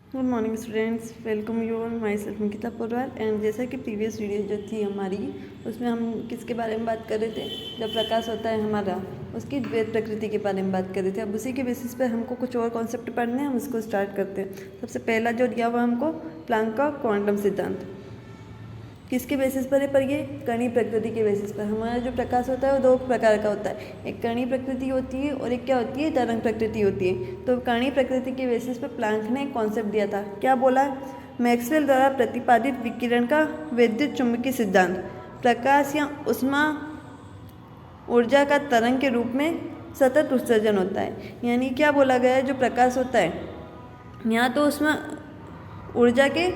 Good morning students, welcome you on my self Nikita Porwal. And जैसा कि previous video जो थी हमारी, उसमें हम किसके बारे में बात कर रहे थे, जब प्रकाश होता है हमारा, उसकी द्वैत प्रकृति के बारे में बात कर रहे थे। अब उसी के बेसिस पर हमको कुछ और कॉन्सेप्ट पढ़ने हैं, हम इसको स्टार्ट करते हैं। सबसे पहला जो दिया हुआ हमको प्लांक का क्वांटम सिद्धांत, किसके बेसिस पर है, पर ये कणीय प्रकृति के बेसिस पर। हमारा जो प्रकाश होता है वो दो प्रकार का होता है, एक कणीय प्रकृति होती है और एक क्या होती है, तरंग प्रकृति होती है। तो कणीय प्रकृति के बेसिस पर प्लांक ने एक कॉन्सेप्ट दिया था, क्या बोला, मैक्सवेल द्वारा प्रतिपादित विकिरण का विद्युत चुम्बकीय सिद्धांत, प्रकाश या ऊष्मा ऊर्जा का तरंग के रूप में सतत उत्सर्जन होता है। यानी क्या बोला गया है, जो प्रकाश होता है यहाँ तो उसमें ऊर्जा के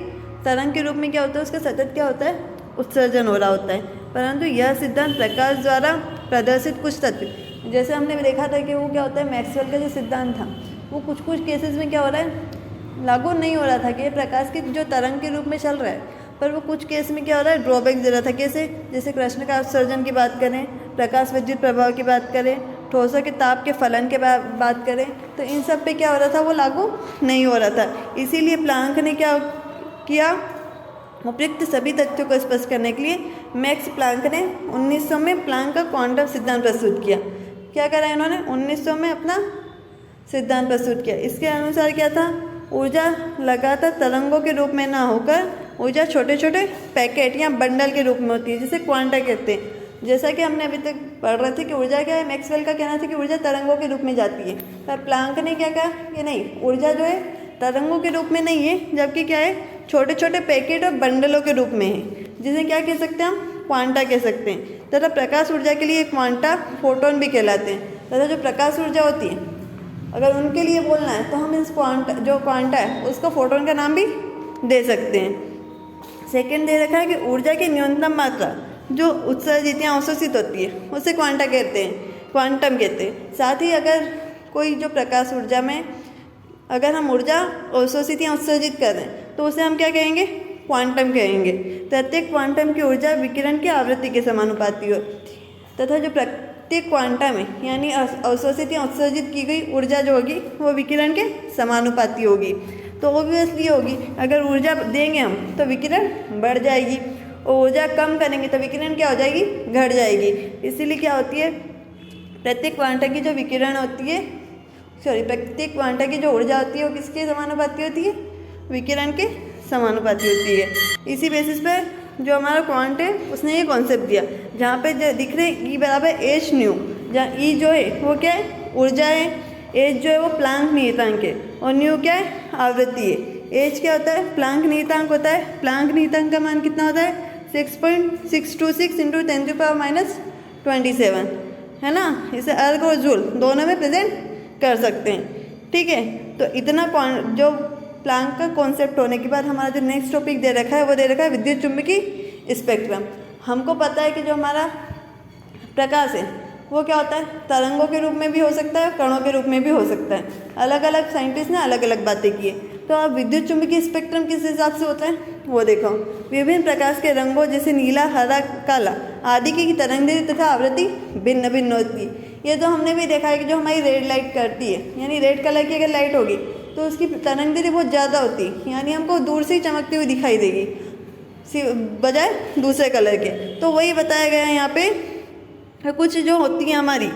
तरंग के रूप में क्या होता है, उसका सतत क्या होता है, उत्सर्जन हो रहा होता है। परंतु यह सिद्धांत प्रकाश द्वारा प्रदर्शित कुछ तत्व, जैसे हमने देखा था कि वो क्या होता है, मैक्सवेल का जो सिद्धांत था वो कुछ कुछ केसेस में क्या हो रहा है, लागू नहीं हो रहा था कि प्रकाश के जो तरंग के रूप में चल रहा है, पर वो कुछ केस में क्या हो रहा है, ड्रॉबैक दे रहा था। कैसे, जैसे कृष्ण का उत्सर्जन की बात करें, प्रकाश विद्युत प्रभाव की बात करें, ठोसों के ताप के फलन के बात करें, तो इन सब पे क्या हो रहा था, वो लागू नहीं हो रहा था। इसीलिए प्लांक ने क्या किया, उपयुक्त सभी तथ्यों को स्पष्ट करने के लिए मैक्स प्लांक ने 1900 में प्लांक का क्वांटम सिद्धांत प्रस्तुत किया। क्या करा इन्होंने, 1900 में अपना सिद्धांत प्रस्तुत किया। इसके अनुसार क्या था, ऊर्जा लगातार तरंगों के रूप में ना होकर ऊर्जा छोटे छोटे पैकेट या बंडल के रूप में होती है, जिसे क्वांटा कहते हैं। जैसा कि हमने अभी तक पढ़ रहे थे कि ऊर्जा क्या है, मैक्सवेल का कहना था कि ऊर्जा तरंगों के रूप में जाती है, पर प्लांक ने क्या कहा कि नहीं, ऊर्जा जो है तरंगों के रूप में नहीं है, जबकि क्या है, छोटे छोटे पैकेट और बंडलों के रूप में है, जिसे क्या कह सकते हैं हम, क्वांटा कह सकते हैं। तथा प्रकाश ऊर्जा के लिए क्वांटा फोटोन भी कहलाते हैं। तथा जो प्रकाश ऊर्जा होती है, अगर उनके लिए बोलना है तो हम इस क्वांटा, जो क्वांटा है उसको फोटोन का नाम भी दे सकते हैं। सेकेंड दे रखा है कि ऊर्जा की न्यूनतम मात्रा जो उत्सर्जित या अवशोषित होती है उसे क्वांटा कहते हैं, क्वांटम कहते हैं। साथ ही अगर कोई जो प्रकाश ऊर्जा में अगर हम ऊर्जा अवशोषित या उत्सर्जित कर रहे हैं तो उसे हम क्या कहेंगे, क्वांटम कहेंगे। प्रत्येक क्वांटम की ऊर्जा विकिरण की आवृत्ति के समानुपाती होती है, तथा जो प्रत्येक क्वांटम में यानी अवशोषित या उत्सर्जित की गई ऊर्जा जो होगी वो विकिरण के समानुपाती होगी। तो ऑब्वियसली होगी, अगर ऊर्जा देंगे हम तो विकिरण बढ़ जाएगी, और ऊर्जा कम करेंगे तो विकिरण क्या हो जाएगी, घट जाएगी। इसीलिए क्या होती है, प्रत्येक क्वांटा की जो विकिरण होती है, प्रत्येक क्वांटा की जो ऊर्जा होती है वो किसके समानुपाती होती है, विकिरण के समानुपाती होती है। इसी बेसिस पर जो हमारा क्वांट है उसने ये कॉन्सेप्ट दिया, जहाँ पे जो दिख रहे E बराबर एच न्यू, जहाँ E जो है वो क्या है, ऊर्जा है, एच जो है वो प्लांक नियतांक है, और न्यू क्या है, आवृत्ति है। एच क्या होता है, प्लांक नियतांक होता है। प्लांक नियतांक का मान कितना होता है, 6.626 इंटू 10⁻27 है ना। इसे अर्ग और जूल दोनों में प्रेजेंट कर सकते हैं, ठीक है। तो इतना जो प्लांक का कॉन्सेप्ट होने के बाद हमारा जो नेक्स्ट टॉपिक दे रखा है वो दे रखा है विद्युत चुम्बकीय स्पेक्ट्रम। हमको पता है कि जो हमारा प्रकाश है वो क्या होता है, तरंगों के रूप में भी हो सकता है, कणों के रूप में भी हो सकता है। अलग अलग साइंटिस्ट ने अलग अलग बातें की है। तो अब विद्युत चुम्बकीय स्पेक्ट्रम किस हिसाब से होता है वो देखो, विभिन्न प्रकाश के रंगों जैसे नीला, हरा, काला आदि की तरंगदैर्घ्य तथा आवृत्ति भिन्न भिन्न होती है। ये तो हमने भी देखा है कि जो हमारी रेड लाइट करती है, यानी रेड कलर की अगर लाइट होगी तो उसकी तरंगदैर्घ्य बहुत ज़्यादा होती है, यानी हमको दूर से ही चमकती हुई दिखाई देगी बजाय दूसरे कलर के। तो वही बताया गया है यहाँ पे, कुछ जो होती है हमारी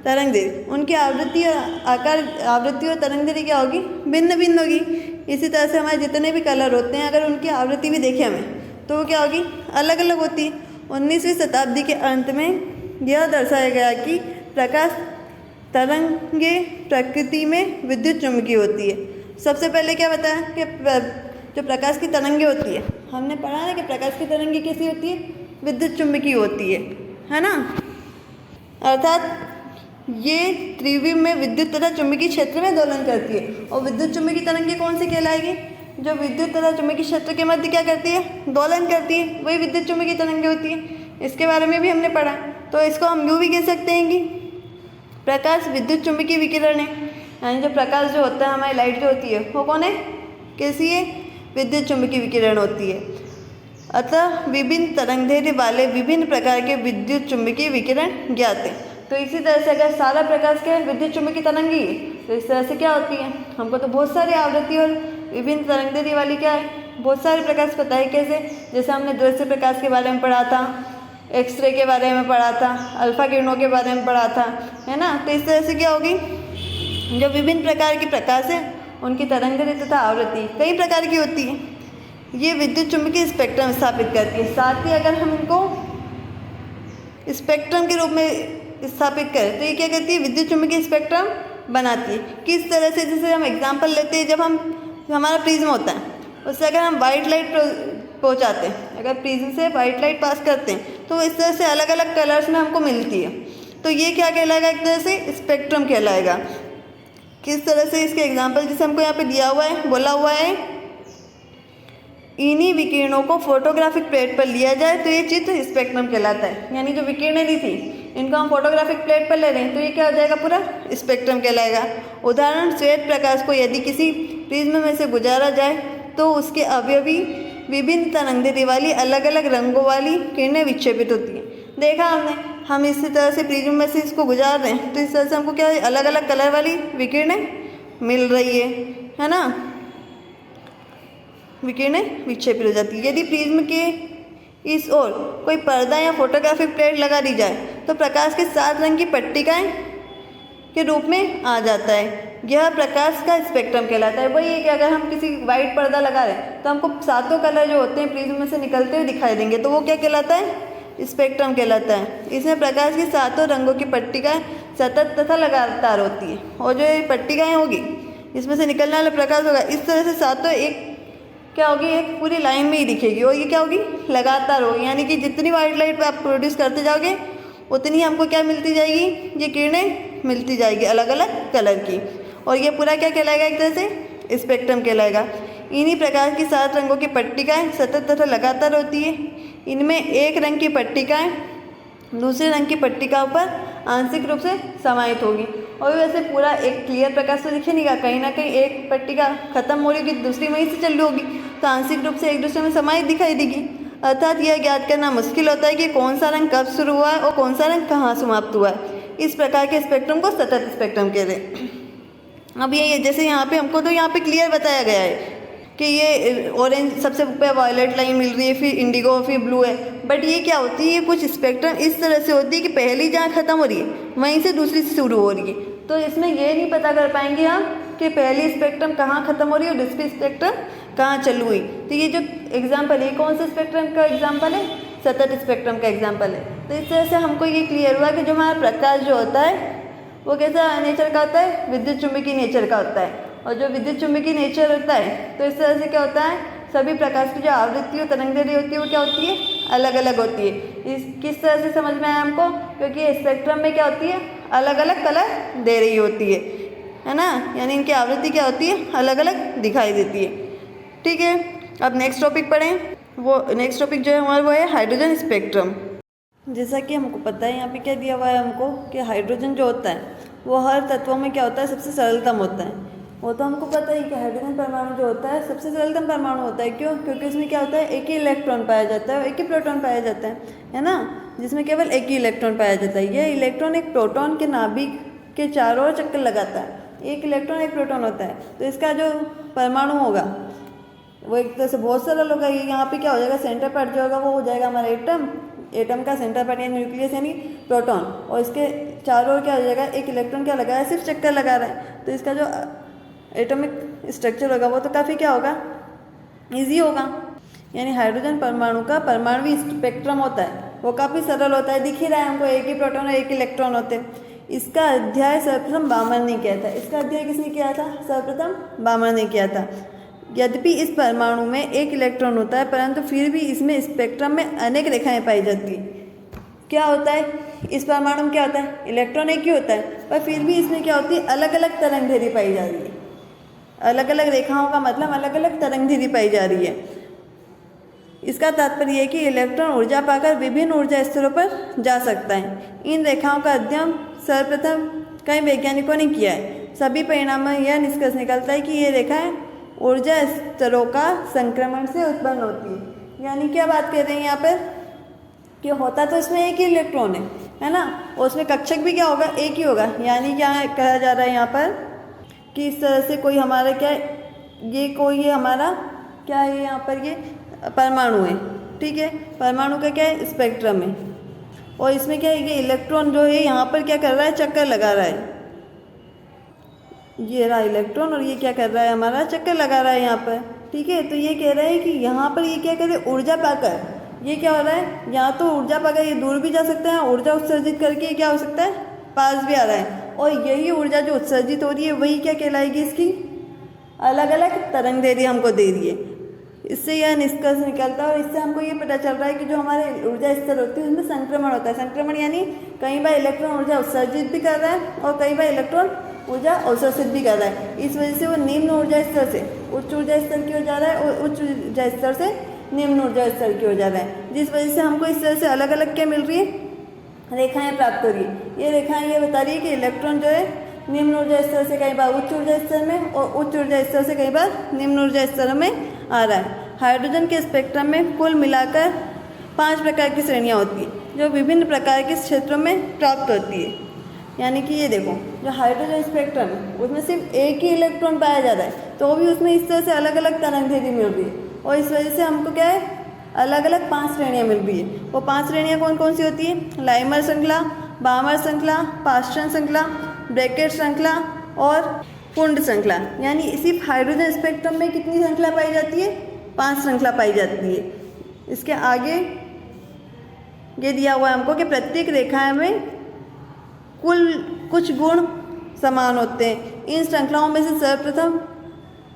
तरंगदैर्घ्य, उनकी आवृत्ति और आकार, आवृत्ति और तरंगदैर्घ्य क्या होगी, भिन्न भिन्न होगी। इसी तरह से हमारे जितने भी कलर होते हैं, अगर उनकी आवृत्ति भी देखें हमें तो वो क्या होगी, अलग अलग होती है। 19वीं शताब्दी के अंत में यह दर्शाया गया कि प्रकाश तरंगे प्रकृति में विद्युत चुम्बकीय होती है। सबसे पहले क्या बताया कि जो प्रकाश की तरंगे होती है, हमने पढ़ा है कि प्रकाश की तरंगे कैसी होती है, विद्युत चुम्बकीय होती है ना। अर्थात ये त्रिविम में विद्युत तथा चुंबकीय क्षेत्र में दोलन करती है। और विद्युत चुम्बकीय तरंगे कौन सी कहलाएगी, जो विद्युत तथा चुंबकीय क्षेत्र के मध्य क्या करती है, दोलन करती है, वही विद्युत चुम्बकीय तरंगे होती है। इसके बारे में भी हमने पढ़ा। तो इसको हम यूँ भी कह सकते हैं कि प्रकाश विद्युत चुम्बकीय विकिरण है, यानी जो प्रकाश जो होता है, हमारी लाइट जो होती है वो कौन है, कैसी है, विद्युत चुम्बकीय विकिरण होती है। अतः विभिन्न तरंगदैर्घ्य वाले विभिन्न प्रकार के विद्युत चुम्बकीय विकिरण ज्ञात हैं। तो इसी तरह से अगर सारा प्रकाश क्या है, विद्युत चुम्बकीय तरंग ही है, तो इस तरह से क्या होती है, हमको तो बहुत सारी आवृत्ति और विभिन्न तरंगदैर्घ्य वाली क्या है, बहुत सारे प्रकाश पता है कैसे, जैसे हमने दृश्य प्रकाश के बारे में पढ़ा था, एक्सरे के बारे में पढ़ा था, अल्फा किरणों के बारे में पढ़ा था, है ना। तो इस तरह से क्या होगी, जो विभिन्न प्रकार के प्रकाश है उनकी तरंगदैर्घ्य तथा आवृत्ति कई प्रकार की होती है, ये विद्युत चुम्बकीय स्पेक्ट्रम स्थापित करती है। साथ ही अगर हम इनको स्पेक्ट्रम के रूप में स्थापित करें तो ये क्या करती है, विद्युत चुम्बकीय स्पेक्ट्रम बनाती है। किस तरह से, जैसे हम एग्जांपल लेते हैं, जब हम हमारा प्रिज्म होता है उससे अगर हम वाइट लाइट पहुँचाते हैं, अगर प्रिज्म से वाइट लाइट पास करते हैं तो इस तरह से अलग अलग कलर्स में हमको मिलती है, तो ये क्या कहलाएगा, एक तरह से स्पेक्ट्रम कहलाएगा। किस तरह से, इसके एग्जाम्पल जैसे हमको यहाँ पे दिया हुआ है, बोला हुआ है, इन्हीं विकिरणों को फोटोग्राफिक प्लेट पर लिया जाए तो ये चित्र स्पेक्ट्रम कहलाता है। यानी जो विकिरणें दी थी इनको हम फोटोग्राफिक प्लेट पर ले रहे हैं तो ये क्या हो जाएगा, पूरा स्पेक्ट्रम कहलाएगा। उदाहरण, श्वेत प्रकाश को यदि किसी प्रिज्म में से गुजारा जाए तो उसके अवयवी विभिन्न तरंगदैर्घ्य वाली अलग अलग रंगों वाली किरणें विक्षेपित होती हैं। देखा हमने, हम इसी तरह से प्रिज्म में से इसको गुजार रहे हैं तो इस तरह से हमको क्या अलग अलग कलर वाली विकिरणें मिल रही है ना, विकिरणें विक्षेपित हो जाती है। यदि प्रिज्म के इस ओर कोई पर्दा या फोटोग्राफिक प्लेट लगा दी जाए तो प्रकाश के 7 रंग की पट्टिकाएं के रूप में आ जाता है, यह प्रकाश का स्पेक्ट्रम कहलाता है। वही है कि अगर हम किसी वाइट पर्दा लगा रहे हैं तो हमको 7 कलर जो होते हैं प्रिज्म में से निकलते हुए दिखाई देंगे, तो वो क्या कहलाता है, स्पेक्ट्रम कहलाता है। इसमें प्रकाश की 7 रंगों की पट्टिकाएं सतत तथा लगातार होती है, और जो ये पट्टिकाएं होगी इसमें से निकलने वाला प्रकाश होगा इस तरह से 7 एक क्या होगी, एक पूरी लाइन में ही दिखेगी, और ये क्या होगी, लगातार होगी। यानी कि जितनी वाइट लाइट आप प्रोड्यूस करते जाओगे उतनी हमको क्या मिलती जाएगी, ये किरणें मिलती जाएगी अलग अलग कलर की, और ये पूरा क्या कहलाएगा, एक तरह से स्पेक्ट्रम कहलाएगा। इन्हीं प्रकार की 7 रंगों की पट्टिकाएं सतत तथा लगातार होती है। इनमें एक रंग की पट्टिकाएं दूसरे रंग की पट्टिकाओं पर आंशिक रूप से समाहित होगी, और वैसे पूरा एक क्लियर प्रकाश तो दिखे नहीं गा, कहीं ना कहीं एक पट्टिका खत्म हो रही होगी दूसरी वहीं से चल रही होगी, तो आंशिक रूप से एक दूसरे में समाहित दिखाई देगी। अर्थात यह ज्ञात करना मुश्किल होता है कि कौन सा रंग कब शुरू हुआ है और कौन सा रंग कहाँ समाप्त हुआ है। इस प्रकार के स्पेक्ट्रम को सतत स्पेक्ट्रम कहते हैं। अब ये जैसे यहाँ पे हमको तो यहाँ पे क्लियर बताया गया है कि ये ऑरेंज सबसे ऊपर वायलेट लाइन मिल रही है, फिर इंडिगो, फिर ब्लू है, बट ये क्या होती है, कुछ स्पेक्ट्रम इस तरह से होती है कि पहली जहाँ ख़त्म हो रही है वहीं से दूसरी से शुरू हो रही है, तो इसमें ये नहीं पता कर पाएंगे हम कि पहली स्पेक्ट्रम कहाँ ख़त्म हो रही है और दूसरी स्पेक्ट्रम कहाँ चालू हुई। तो ये जो एग्जाम्पल है कौन से स्पेक्ट्रम का एग्जाम्पल है, सतत स्पेक्ट्रम का एग्जाम्पल है। तो इस तरह से हमको ये क्लियर हुआ कि जो हमारा प्रकाश जो होता है वो कैसा नेचर का होता है, विद्युत चुम्बकीय नेचर का होता है, और जो विद्युत चुम्बकीय नेचर होता है तो इस तरह से क्या होता है, सभी प्रकाश की जो आवृत्ति और तरंगदैर्घ्य होती है वो क्या होती है, अलग अलग होती है। इस किस तरह से समझ में आया हमको, क्योंकि स्पेक्ट्रम में क्या होती है, अलग अलग कलर दे रही होती है ना, यानी इनकी आवृत्ति क्या होती है, अलग अलग दिखाई देती है। ठीक है, अब नेक्स्ट टॉपिक पढ़ें। वो नेक्स्ट टॉपिक जो है हमारा वो है हाइड्रोजन स्पेक्ट्रम। जैसा कि हमको पता है यहाँ पे क्या दिया हुआ है हमको कि हाइड्रोजन जो होता है वो हर तत्वों में क्या होता है, सबसे सरलतम होता है। वो तो हमको पता ही कि हाइड्रोजन परमाणु जो होता है सबसे सरलतम परमाणु होता है। क्यों? क्योंकि उसमें क्या होता है, एक ही इलेक्ट्रॉन पाया जाता है और एक ही प्रोटॉन पाया जाता है ना, जिसमें केवल एक ही इलेक्ट्रॉन पाया जाता है। यह इलेक्ट्रॉन एक प्रोटॉन के नाभिक के चारों ओर चक्कर लगाता है, एक इलेक्ट्रॉन एक प्रोटॉन होता है, तो इसका जो परमाणु होगा वो एक तरह से बहुत सरल होगा। ये यहाँ पे क्या हो जाएगा, सेंटर पार्ट जो होगा वो हो जाएगा हमारा एटम का सेंटर पार्ट यानी न्यूक्लियस यानी प्रोटॉन, और इसके चारों ओर क्या हो जाएगा, एक इलेक्ट्रॉन क्या लगा है, सिर्फ चक्कर लगा रहा है, तो इसका जो एटॉमिक स्ट्रक्चर होगा वो तो काफ़ी क्या होगा, ईजी होगा। यानी हाइड्रोजन परमाणु का परमाणु स्पेक्ट्रम होता है वो काफ़ी सरल होता है, दिख ही रहा है हमको, एक ही प्रोटॉन और एक इलेक्ट्रॉन होते हैं। इसका अध्ययन सर्वप्रथम बामर ने किया था। इसका अध्ययन किसने किया था, सर्वप्रथम बामर ने किया था। यद्यपि इस परमाणु में एक इलेक्ट्रॉन होता है परंतु फिर भी इसमें स्पेक्ट्रम में अनेक रेखाएं पाई जाती है। क्या होता है, इस परमाणु में क्या होता है, इलेक्ट्रॉन एक ही होता है, पर फिर भी इसमें क्या होती है, अलग अलग तरंगदैर्घ्य पाई जा रही है। अलग अलग रेखाओं का मतलब अलग अलग तरंगदैर्घ्य पाई जा रही है। इसका तात्पर्य है कि इलेक्ट्रॉन ऊर्जा पाकर विभिन्न ऊर्जा स्तरों पर जा सकता है। इन रेखाओं का अध्ययन सर्वप्रथम कई वैज्ञानिकों ने किया है। सभी परिणामों में यह निष्कर्ष निकलता है कि ये रेखाएं ऊर्जा स्तरों का संक्रमण से उत्पन्न होती है। यानी क्या बात कर रहे हैं यहाँ पर कि होता तो इसमें एक ही इलेक्ट्रॉन है ना, और उसमें कक्षक भी क्या होगा, एक ही होगा। यानी क्या कहा जा रहा है यहाँ पर कि इस तरह से कोई हमारा क्या ये कोई है हमारा क्या है, यहाँ पर ये परमाणु है, ठीक है। परमाणु का क्या है, स्पेक्ट्रम है। और इसमें क्या है, ये इलेक्ट्रॉन जो है यहाँ पर क्या कर रहा है, चक्कर लगा रहा है। ये रहा इलेक्ट्रॉन और ये क्या कर रहा है, हमारा चक्कर लगा रहा है यहाँ पर, ठीक है। तो ये कह रहा है कि यहाँ पर ये क्या करे, ऊर्जा पाकर ये क्या हो रहा है, यहाँ तो ऊर्जा पाकर ये दूर भी जा सकता है, ऊर्जा उत्सर्जित करके ये क्या हो सकता है, पास भी आ रहा है। और यही ऊर्जा जो उत्सर्जित हो रही है वही क्या कहलाएगी, इसकी अलग अलग तरंग दैर्ध्य हमको दे रही है। इससे यह निष्कर्ष निकलता है और इससे हमको ये पता चल रहा है कि जो हमारे ऊर्जा स्तर होती है उसमें संक्रमण होता है। संक्रमण यानी कई बार इलेक्ट्रॉन ऊर्जा उत्सर्जित भी कर रहा है और कई बार इलेक्ट्रॉन ऊर्जा अवशोषित भी कर रहा है। इस वजह से वो निम्न ऊर्जा स्तर से उच्च ऊर्जा स्तर की हो जा रहा है और उच्च ऊर्जा स्तर से निम्न ऊर्जा स्तर की हो जा रहा है, जिस वजह से हमको इस तरह से अलग अलग क्या मिल रही है, रेखाएं प्राप्त हो रही है। ये रेखाएं ये बता रही है कि इलेक्ट्रॉन जो है निम्न ऊर्जा स्तर से कई बार उच्च ऊर्जा स्तर में और उच्च ऊर्जा स्तर से कई बार निम्न ऊर्जा स्तर में आ रहा है। हाइड्रोजन के स्पेक्ट्रम में कुल मिलाकर 5 प्रकार की श्रेणियाँ होती हैं जो विभिन्न प्रकार के क्षेत्रों में प्राप्त होती है। यानी कि ये देखो, जो हाइड्रोजन स्पेक्ट्रम है उसमें सिर्फ एक ही इलेक्ट्रॉन पाया जा रहा है, तो भी उसमें इस तरह से अलग अलग तरंग दैर्ध्य मिल रही है। और इस वजह से हमको क्या है, अलग अलग 5 श्रेणियाँ मिल रही है। वो 5 श्रेणियाँ कौन कौन सी होती है, लाइमर श्रृंखला, बामर श्रृंखला, पास्टन श्रृंखला, ब्रैकेट श्रृंखला और कुंड श्रृंखला। यानी सिर्फ हाइड्रोजन स्पेक्ट्रम में कितनी श्रृंखला पाई जाती है, 5 श्रृंखला पाई जाती है। इसके आगे ये दिया हुआ है हमको कि प्रत्येक रेखा में कुल कुछ गुण समान होते हैं। इन श्रृंखलाओं में से सर्वप्रथम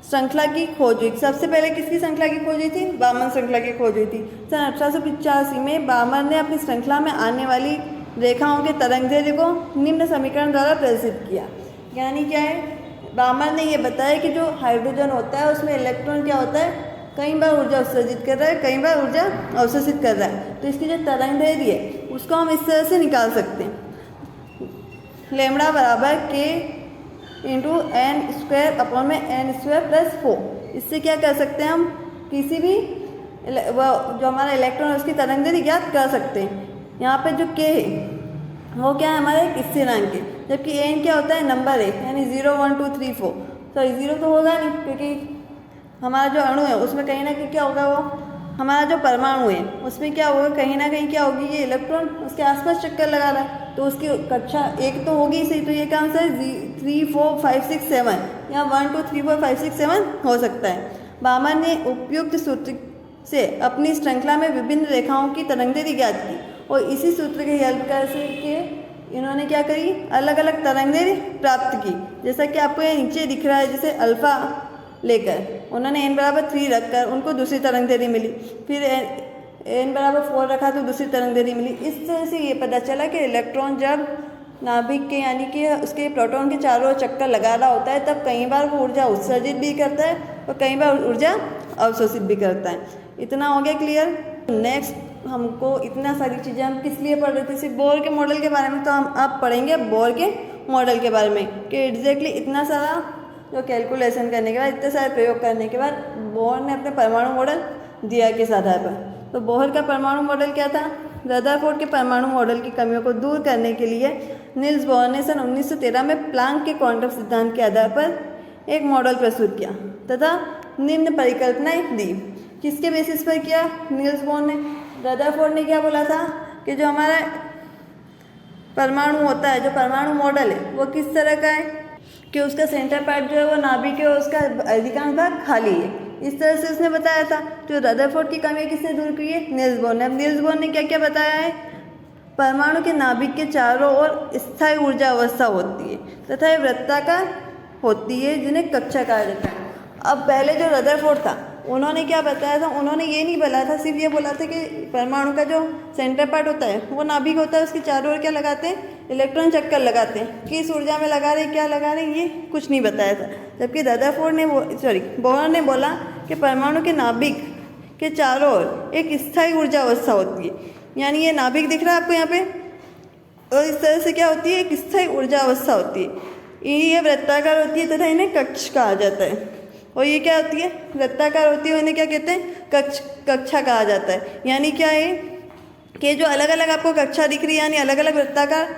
श्रृंखला की खोज हुई। सबसे पहले किसकी श्रृंखला की खोज हुई थी, बामन श्रृंखला की खोज हुई थी। सन 1885 में बामन ने अपनी श्रृंखला में आने वाली रेखाओं के तरंग दैर्ध्य को निम्न समीकरण द्वारा प्रदर्शित किया। यानी क्या है, बामन ने ये बताया कि जो हाइड्रोजन होता है उसमें इलेक्ट्रॉन क्या होता है, कई बार ऊर्जा उत्सर्जित कर रहा है, कई बार ऊर्जा अवशोषित कर रहा है। तो इसकी जो तरंग दैर्ध्य है उसको हम इस तरह से निकाल सकते हैं, लैम्बडा बराबर के इंटू एन स्क्वायर अपॉन में एन स्क्वायर प्लस 4। इससे क्या कर सकते हैं, हम किसी भी जो हमारा इलेक्ट्रॉन है उसकी तरंग दैर्ध्य ज्ञात कर सकते हैं। यहाँ पे जो के है वो क्या है, हमारा एक स्थिरांक है, जबकि एन क्या होता है, नंबर है, यानी 0 1 2 3 4। सॉरी 0 तो होगा नहीं, क्योंकि हमारा जो अणु है उसमें कहीं ना कहीं क्या होगा, वो हमारा जो परमाणु है उसमें क्या होगा, कहीं ना कहीं क्या होगी, ये इलेक्ट्रॉन उसके आसपास चक्कर लगा रहा है, तो उसकी कक्षा एक तो होगी सही। तो ये क्या आंसर है, 3 4 5 6 7 या 1 2 3 4 5 6 7 हो सकता है। बामन ने उपयुक्त सूत्र से अपनी श्रृंखला में विभिन्न रेखाओं की तरंग दैर्ध्य ज्ञात की और इसी सूत्र के हेल्प करके इन्होंने क्या करी, अलग अलग तरंग दैर्ध्य प्राप्त की। जैसा कि आपको ये नीचे दिख रहा है, जैसे अल्फा लेकर उन्होंने n बराबर 3 रखकर उनको दूसरी तरंग दैर्ध्य मिली, फिर n बराबर 4 रखा तो दूसरी तरंग दैर्ध्य मिली। इस तरह से ये पता चला कि इलेक्ट्रॉन जब नाभिक के यानी कि उसके प्रोटॉन के चारों ओर चक्कर लगा रहा होता है तब कई बार वो ऊर्जा उत्सर्जित भी करता है और कई बार ऊर्जा अवशोषित भी करता है। इतना हो गया क्लियर। नेक्स्ट हमको इतना सारी चीज़ें हम किस लिए पढ़ रहे थे, सिर्फ बोर के मॉडल के बारे में, तो हम अब पढ़ेंगे बोर के मॉडल के बारे में कि एग्जैक्टली इतना सारा जो कैलकुलेशन करने के बाद, इतने सारे प्रयोग करने के बाद बोर ने अपने परमाणु मॉडल दिया किस आधार पर। तो बोहर का परमाणु मॉडल क्या था, रदरफोर्ड के परमाणु मॉडल की कमियों को दूर करने के लिए नील्स बोहर ने सन 1913 में प्लांक के क्वांटम सिद्धांत के आधार पर एक मॉडल प्रस्तुत किया तथा निम्न परिकल्पनाएं दी। किसके बेसिस पर किया, नील्स बोहर ने। रदरफोर्ड ने क्या बोला था कि जो हमारा परमाणु होता है, जो परमाणु मॉडल है वो किस तरह का है कि उसका सेंटर पार्ट जो है वो नाभिक है और उसका अधिकांश भाग खाली है। इस तरह से उसने बताया था। जो रदरफोर्ड की कमी किसने दूर की है, नील्स बोहर ने। अब नील्स बोहर ने क्या क्या बताया है, परमाणु के नाभिक के चारों ओर स्थायी ऊर्जा अवस्था होती है तथा ये वृत्ताकार होती है जिन्हें कक्षा कहा जाता है। अब पहले जो रदरफोर्ड था उन्होंने क्या बताया था, उन्होंने ये नहीं बोला था, सिर्फ ये बोला था कि परमाणु का जो सेंटर पार्ट होता है वो नाभिक होता है, उसके चारों ओर क्या लगाते हैं, इलेक्ट्रॉन चक्कर लगाते हैं। किस ऊर्जा में लगा रहे, क्या लगा रहे, ये कुछ नहीं बताया था। जबकि रदरफोर्ड ने बोहर ने बोला कि परमाणु के नाभिक के चारों ओर एक स्थायी ऊर्जा अवस्था होती है। यानी ये नाभिक दिख रहा है आपको यहाँ पे, और इस तरह से क्या होती है, एक स्थायी ऊर्जा अवस्था होती है। ये वृत्ताकार होती है तथा इन्हें कक्ष कहा जाता है। और ये क्या होती है, वृत्ताकार होती है, इन्हें क्या कहते हैं, कक्षा कहा जाता है। यानी क्या है कि जो अलग अलग आपको कक्षा दिख रही है, यानी अलग अलग वृत्ताकार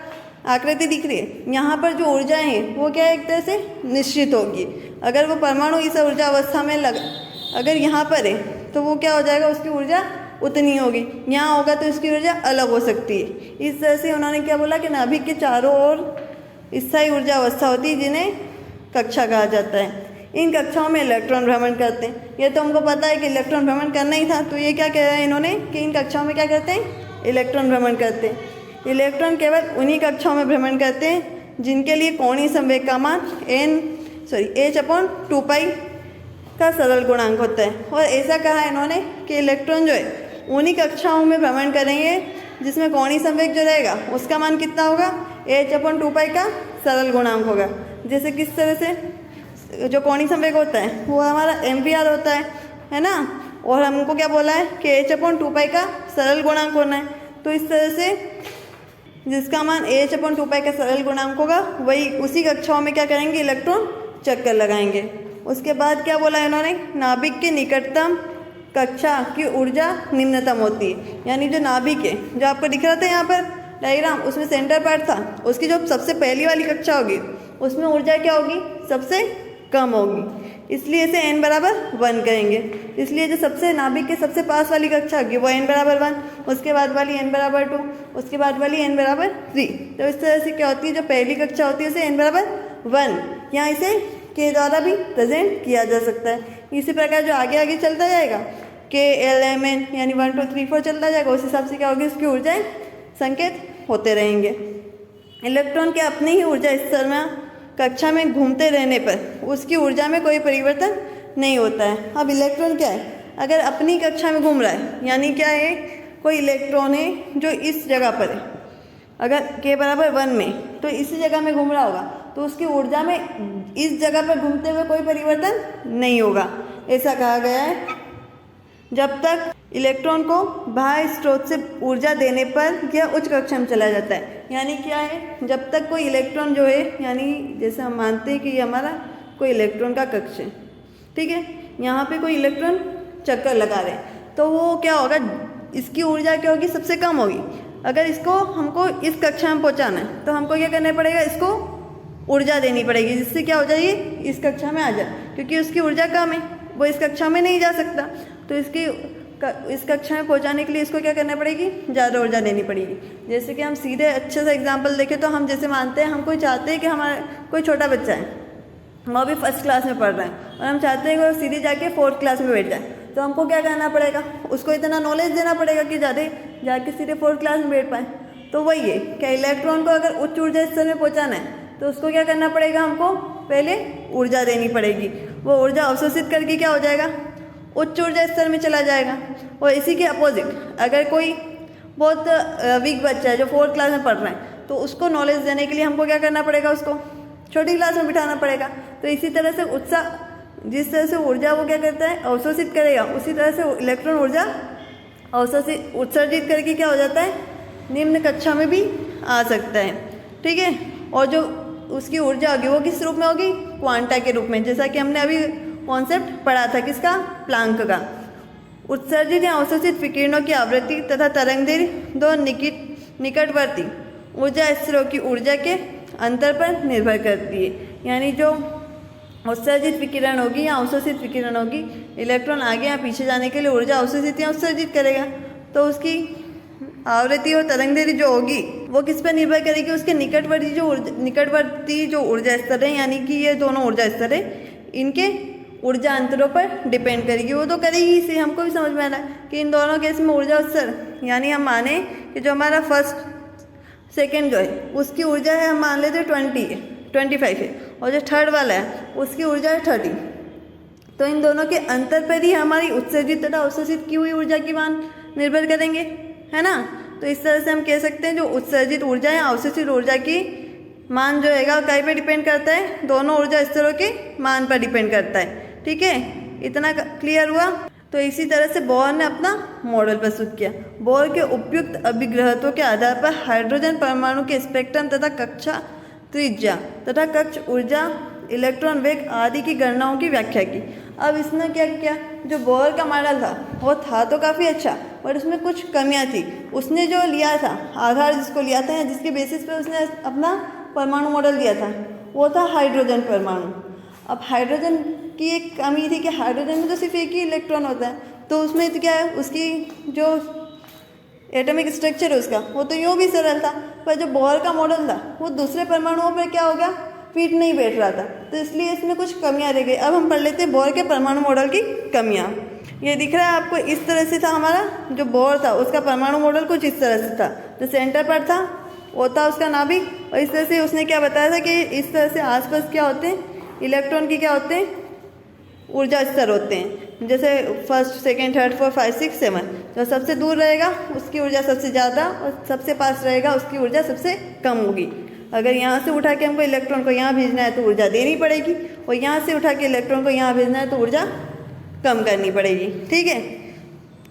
आकृति दिख रही है, यहाँ पर जो ऊर्जाएं हैं वो क्या एक तरह से निश्चित होगी। अगर वो परमाणु इस ऊर्जा अवस्था में अगर यहाँ पर है तो वो क्या हो जाएगा, उसकी ऊर्जा उतनी होगी, यहाँ होगा तो इसकी ऊर्जा अलग हो सकती है। इस तरह से उन्होंने क्या बोला कि नाभिक के चारों ओर स्थायी ऊर्जा अवस्था होती है जिन्हें कक्षा कहा जाता है। इन कक्षाओं में इलेक्ट्रॉन भ्रमण करते हैं। ये तो हमको पता है कि इलेक्ट्रॉन भ्रमण करना ही था, तो ये क्या कह रहा है इन्होंने कि इन कक्षाओं में क्या करते हैं, इलेक्ट्रॉन भ्रमण करते हैं। इलेक्ट्रॉन केवल उन्हीं कक्षाओं में भ्रमण करते हैं जिनके लिए कोणीय संवेग का मान h/2π का सरल गुणांक होता है। और ऐसा कहा है इन्होंने कि इलेक्ट्रॉन जो है उन्हीं कक्षाओं में भ्रमण करेंगे जिसमें कोणीय संवेग जो रहेगा उसका मान कितना होगा, h/2π का सरल गुणांक होगा। जैसे किस तरह से जो कोणीय संवेग होता है वो हमारा एम्पियर होता है ना, और हमको क्या बोला है कि h/2π का सरल गुणांक होना है। तो इस तरह से जिसका मान h/2π का सरल गुणांक होगा वही उसी कक्षाओं में क्या करेंगे, इलेक्ट्रॉन चक्कर लगाएंगे। उसके बाद क्या बोला है इन्होंने, नाभिक के निकटतम कक्षा की ऊर्जा निम्नतम होती है। यानी जो नाभिक है, जो आपको दिख रहा था यहाँ पर डायग्राम, उसमें सेंटर पार्ट था, उसकी जो सबसे पहली वाली कक्षा होगी उसमें ऊर्जा क्या होगी, सबसे कम होगी। इसलिए इसे n = 1 करेंगे। इसलिए जो सबसे नाभिक के सबसे पास वाली कक्षा होगी वो n = 1, उसके बाद वाली n = 2, उसके बाद वाली n = 3। तो इस तरह से क्या होती है, जो पहली कक्षा होती है उसे n = 1, यहाँ इसे के द्वारा भी प्रेजेंट किया जा सकता है। इसी प्रकार जो आगे आगे चलता जाएगा के एल एम एन यानी 1 2 3 4 चलता जाएगा, उस हिसाब से क्या होगी, उसकी ऊर्जाएं संकेत होते रहेंगे। इलेक्ट्रॉन के अपने ही ऊर्जा स्तर में कक्षा में घूमते रहने पर उसकी ऊर्जा में कोई परिवर्तन नहीं होता है। अब इलेक्ट्रॉन क्या है, अगर अपनी कक्षा में घूम रहा है यानी क्या है, कोई इलेक्ट्रॉन है जो इस जगह पर है, अगर k = 1 में तो इसी जगह में घूम रहा होगा तो उसकी ऊर्जा में इस जगह पर घूमते हुए कोई परिवर्तन नहीं होगा। ऐसा कहा गया है जब तक इलेक्ट्रॉन को बाह्य स्रोत से ऊर्जा देने पर यह उच्च कक्षा में चला जाता है। यानी क्या है, जब तक कोई इलेक्ट्रॉन जो है, यानी जैसे हम मानते हैं कि ये हमारा कोई इलेक्ट्रॉन का कक्ष है, ठीक है, यहाँ पे कोई इलेक्ट्रॉन चक्कर लगा रहे हैं, तो वो क्या होगा, इसकी ऊर्जा क्या होगी, सबसे कम होगी। अगर इसको हमको इस कक्षा में पहुँचाना है तो हमको क्या करना पड़ेगा, इसको ऊर्जा देनी पड़ेगी, जिससे क्या हो जाए, इस कक्षा में आ जाए, क्योंकि उसकी ऊर्जा कम है, वो इस कक्षा में नहीं जा सकता। तो इस कक्षा में पहुंचाने के लिए इसको क्या करना पड़ेगी, ज़्यादा ऊर्जा देनी पड़ेगी। जैसे कि हम सीधे अच्छे से एग्जांपल देखें तो हम जैसे मानते हैं, हम कोई चाहते हैं कि हमारा कोई छोटा बच्चा है, वो अभी 1st क्लास में पढ़ रहा है और हम चाहते हैं कि वो सीधे जाके 4th क्लास में बैठ जाए, तो हमको क्या करना पड़ेगा, उसको इतना नॉलेज देना पड़ेगा कि ज़्यादा जाके सीधे 4th क्लास में बैठ पाए। तो वही है कि इलेक्ट्रॉन को अगर उच्च ऊर्जा स्तर में पहुँचाना है तो उसको क्या करना पड़ेगा, हमको पहले ऊर्जा देनी पड़ेगी। वो ऊर्जा अवशोषित करके क्या हो जाएगा, उच्च ऊर्जा स्तर में चला जाएगा। और इसी के अपोजिट अगर कोई बहुत वीक बच्चा है जो 4th क्लास में पढ़ रहा है, तो उसको नॉलेज देने के लिए हमको क्या करना पड़ेगा, उसको छोटी क्लास में बिठाना पड़ेगा। तो इसी तरह से जिस तरह से ऊर्जा वो क्या करता है, अवशोषित करेगा, उसी तरह से इलेक्ट्रॉन ऊर्जा उत्सर्जित करके क्या हो जाता है, निम्न कक्षा में भी आ सकता है, ठीक है। और जो उसकी ऊर्जा होगी वो किस रूप में होगी, क्वांटा के रूप में, जैसा कि हमने अभी कॉन्सेप्ट पढ़ा था, किसका, प्लांक का। उत्सर्जित या अवशोषित विकिरणों की आवृत्ति तथा तरंगदैर्घ्य दो निकटवर्ती ऊर्जा स्तरों की ऊर्जा के अंतर पर निर्भर करती है। यानी जो उत्सर्जित विकिरण होगी या अवशोषित विकिरण होगी, इलेक्ट्रॉन आगे या पीछे जाने के लिए ऊर्जा अवशोषित या उत्सर्जित करेगा, तो उसकी आवृत्ति और तरंगदैर्घ्य जो होगी वो किस पर निर्भर करेगी, उसके निकटवर्ती जो ऊर्जा स्तर है, यानी कि ये दोनों ऊर्जा स्तर है, इनके ऊर्जा अंतरों पर डिपेंड करेगी। वो तो करेगी, इसे हमको भी समझ में आ रहा है कि इन दोनों केस में ऊर्जा स्तर, यानी हम माने कि जो हमारा 1st 2nd जो है उसकी ऊर्जा है, हम मान लेते 25 है, और जो 3rd वाला है उसकी ऊर्जा है 30। तो इन दोनों के अंतर पर ही हमारी उत्सर्जित तथा अवशोषित की हुई ऊर्जा की मान निर्भर करेंगे, है ना। तो इस तरह से हम कह सकते हैं जो उत्सर्जित ऊर्जा है, अवशोषित ऊर्जा की मान जो है कहीं पे डिपेंड करता है, दोनों ऊर्जा स्तरों के मान पर डिपेंड करता है, ठीक है। इतना क्लियर हुआ। तो इसी तरह से बोर ने अपना मॉडल प्रस्तुत किया। बोर के उपयुक्त अभिग्रहत्वों के आधार पर हाइड्रोजन परमाणु के स्पेक्ट्रम तथा कक्षा त्रिज्या तथा कक्ष ऊर्जा, इलेक्ट्रॉन वेग आदि की गणनाओं की व्याख्या की। अब इसने क्या किया, जो बोहर का मॉडल था वो था तो काफ़ी अच्छा, पर उसमें कुछ कमियां थी। उसने जो लिया था आधार, जिसको लिया था, जिसके बेसिस पे उसने अपना परमाणु मॉडल दिया था, वो था हाइड्रोजन परमाणु। अब हाइड्रोजन की एक कमी थी कि हाइड्रोजन में तो सिर्फ एक ही इलेक्ट्रॉन होता है, तो उसमें तो क्या है, उसकी जो एटॉमिक स्ट्रक्चर है उसका वो तो यूँ भी सरल था, पर जो बोहर का मॉडल था वो दूसरे परमाणुओं पर क्या हो गया, फिट नहीं बैठ रहा था, तो इसलिए इसमें कुछ कमियां रह गई। अब हम पढ़ लेते हैं बोहर के परमाणु मॉडल की कमियां। ये दिख रहा है आपको, इस तरह से था हमारा जो बोहर था, उसका परमाणु मॉडल कुछ इस तरह से था। जो सेंटर पर था वो था उसका नाभिक, और इस तरह से उसने क्या बताया था कि इस तरह से आसपास क्या होते हैं, इलेक्ट्रॉन की क्या होते हैं, ऊर्जा स्तर होते हैं। जैसे फर्स्ट, सेकंड, थर्ड, फोर्थ, 5, 6, 7, जो सबसे दूर रहेगा उसकी ऊर्जा सबसे ज़्यादा, और सबसे पास रहेगा उसकी ऊर्जा सबसे कम होगी। अगर यहाँ से उठा के हमको इलेक्ट्रॉन को यहाँ भेजना है तो ऊर्जा देनी पड़ेगी, और यहाँ से उठा के इलेक्ट्रॉन को यहाँ भेजना है तो ऊर्जा कम करनी पड़ेगी। ठीक है,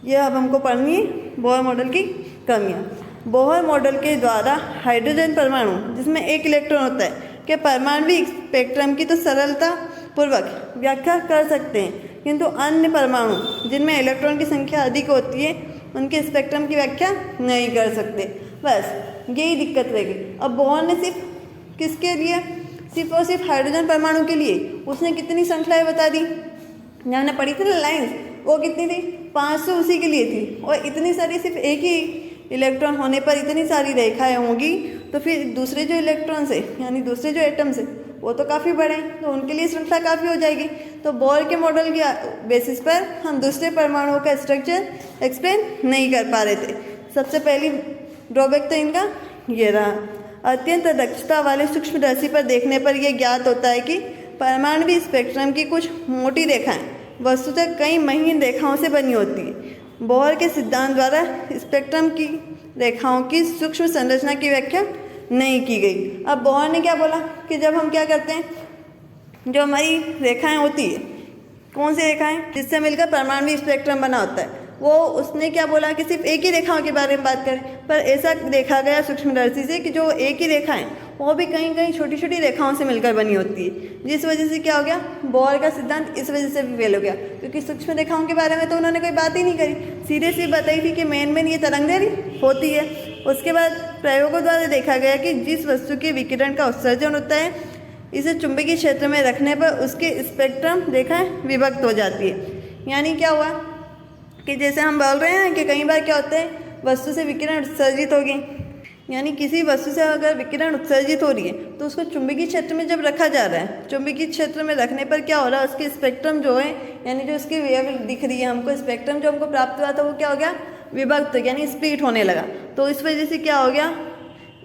ये अब हमको पढ़नी है बोहर मॉडल की कमियाँ। बोहर मॉडल के द्वारा हाइड्रोजन परमाणु, जिसमें एक इलेक्ट्रॉन होता है, के परमाणविक स्पेक्ट्रम की तो सरलता पूर्वक व्याख्या कर सकते हैं, किंतु अन्य परमाणु जिनमें इलेक्ट्रॉन की संख्या अधिक होती है उनके स्पेक्ट्रम की व्याख्या नहीं कर सकते। बस यही दिक्कत रहेगी। अब बोहर ने सिर्फ किसके लिए, सिर्फ और सिर्फ हाइड्रोजन परमाणु के लिए उसने कितनी श्रृंखलाएं बता दी, जहाँ हमने पढ़ी थी ना लाइन्स, वो कितनी थी, 500 उसी के लिए थी। और इतनी सारी सिर्फ एक ही इलेक्ट्रॉन होने पर इतनी सारी रेखाएं होंगी, तो फिर दूसरे जो इलेक्ट्रॉन्स है यानी दूसरे जो एटम्स है वो तो काफ़ी बड़े हैं, तो उनके लिए श्रृंखला काफ़ी हो जाएगी। तो बोहर के मॉडल के बेसिस पर हम दूसरे परमाणुओं का स्ट्रक्चर एक्सप्लेन नहीं कर पा रहे थे। सबसे पहली ड्रॉबैक तो इनका ये रहा। अत्यंत दक्षता वाले सूक्ष्मदर्शी पर देखने पर यह ज्ञात होता है कि परमाणु स्पेक्ट्रम की कुछ मोटी रेखाएं वस्तुतः कई महीन रेखाओं से बनी होती है। बोहर के सिद्धांत द्वारा स्पेक्ट्रम की रेखाओं की सूक्ष्म संरचना की व्याख्या नहीं की गई। अब बोहर ने क्या बोला कि जब हम क्या करते हैं, जो हमारी रेखाएं होती है, कौन सी रेखाएं, जिससे मिलकर परमाणु स्पेक्ट्रम बना होता है, वो उसने क्या बोला कि सिर्फ एक ही रेखाओं के बारे में बात करें। पर ऐसा देखा गया सूक्ष्मदर्शी से कि जो एक ही रेखाएं वो भी कहीं कहीं छोटी छोटी रेखाओं से मिलकर बनी होती है, जिस वजह से क्या हो गया, बोहर का सिद्धांत इस वजह से भी फेल हो गया, क्योंकि सूक्ष्म रेखाओं के बारे में तो उन्होंने कोई बात ही नहीं करी, सीधे सी बताई थी कि मेन ये तरंगदैर्घ्य होती है। उसके बाद प्रयोगों द्वारा देखा गया कि जिस वस्तु के विकिरण का उत्सर्जन होता है, इसे चुंबकीय क्षेत्र में रखने पर उसके स्पेक्ट्रम रेखाएं विभक्त हो जाती है। यानी क्या हुआ कि जैसे हम बोल रहे हैं कि कई बार क्या होता है, वस्तु से विकिरण उत्सर्जित होगी, यानी किसी वस्तु से अगर विकिरण उत्सर्जित हो रही है तो उसको चुंबकीय क्षेत्र में जब रखा जा रहा है, चुंबकीय क्षेत्र में रखने पर क्या हो रहा है, उसके स्पेक्ट्रम जो है यानी जो उसकी वेव दिख रही है हमको, स्पेक्ट्रम जो हमको प्राप्त हुआ था वो क्या हो गया, विभक्त यानी स्प्लिट होने लगा। तो इस वजह से क्या हो गया,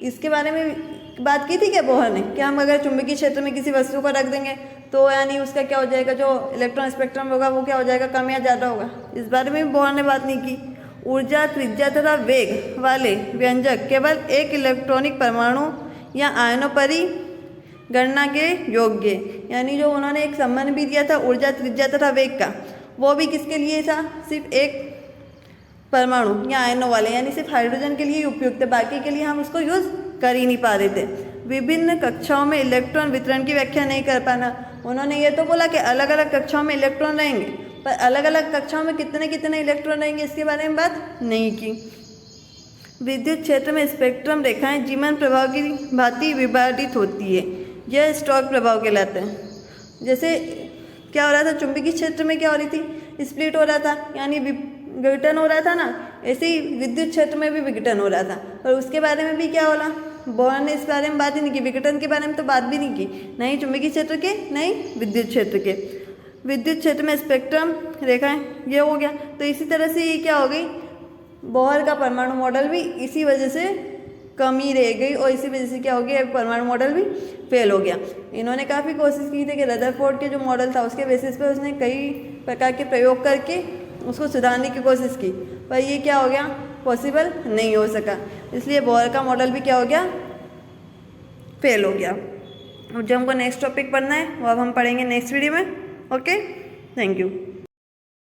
इसके बारे में बात की थी क्या बोहर ने, कि हम अगर चुंबकीय क्षेत्र में किसी वस्तु को रख देंगे तो यानी उसका क्या हो जाएगा, जो इलेक्ट्रॉन स्पेक्ट्रम होगा वो क्या हो जाएगा, कम या ज़्यादा होगा। इस बारे में भी बोहर ने बात नहीं की। ऊर्जा, त्रिज्या तथा वेग वाले व्यंजक केवल एक इलेक्ट्रॉनिक परमाणु या आयनों पर ही गणना के योग्य, यानी जो उन्होंने एक संबंध भी दिया था ऊर्जा, त्रिज्या तथा वेग का, वो भी किसके लिए था, सिर्फ एक परमाणु या आयनों वाले, यानी सिर्फ हाइड्रोजन के लिए उपयुक्त है, बाकी के लिए हम उसको यूज़ कर ही नहीं पा रहे थे। विभिन्न कक्षाओं में इलेक्ट्रॉन वितरण की व्याख्या नहीं कर पाना, उन्होंने ये तो बोला कि अलग अलग कक्षाओं में इलेक्ट्रॉन रहेंगे, पर अलग अलग कक्षाओं में कितने कितने इलेक्ट्रॉन रहेंगे इसके बारे में बात नहीं की। विद्युत क्षेत्र में स्पेक्ट्रम रेखाएं जीवन प्रभाव की भांति विभाजित होती है, यह स्टोक प्रभाव कहलाता है। जैसे क्या हो रहा था, चुंबकीय क्षेत्र में क्या हो रही थी, स्प्लिट हो रहा था यानी विघटन हो रहा था ना, ऐसे ही विद्युत क्षेत्र में भी विघटन हो रहा था, और उसके बारे में भी क्या होला, बोहर ने इस बारे में बात ही नहीं की, विघटन के बारे में तो बात भी नहीं की, नहीं चुंबकीय क्षेत्र के नहीं विद्युत क्षेत्र के। विद्युत क्षेत्र में स्पेक्ट्रम रेखाएं ये हो गया, तो इसी तरह से ये क्या हो गई, बोहर का परमाणु मॉडल भी इसी वजह से कमी रह गई, और इसी वजह से क्या हो गया, परमाणु मॉडल भी फेल हो गया। इन्होंने काफ़ी कोशिश की थी कि रदरफोर्ड के जो मॉडल था उसके बेसिस पर उसने कई प्रकार के प्रयोग करके उसको सुधारने की कोशिश की, पर ये क्या हो गया, पॉसिबल नहीं हो सका, इसलिए बोहर का मॉडल भी क्या हो गया, फेल हो गया। अब जो हमको नेक्स्ट टॉपिक पढ़ना है वो अब हम पढ़ेंगे नेक्स्ट वीडियो में। Okay, thank you.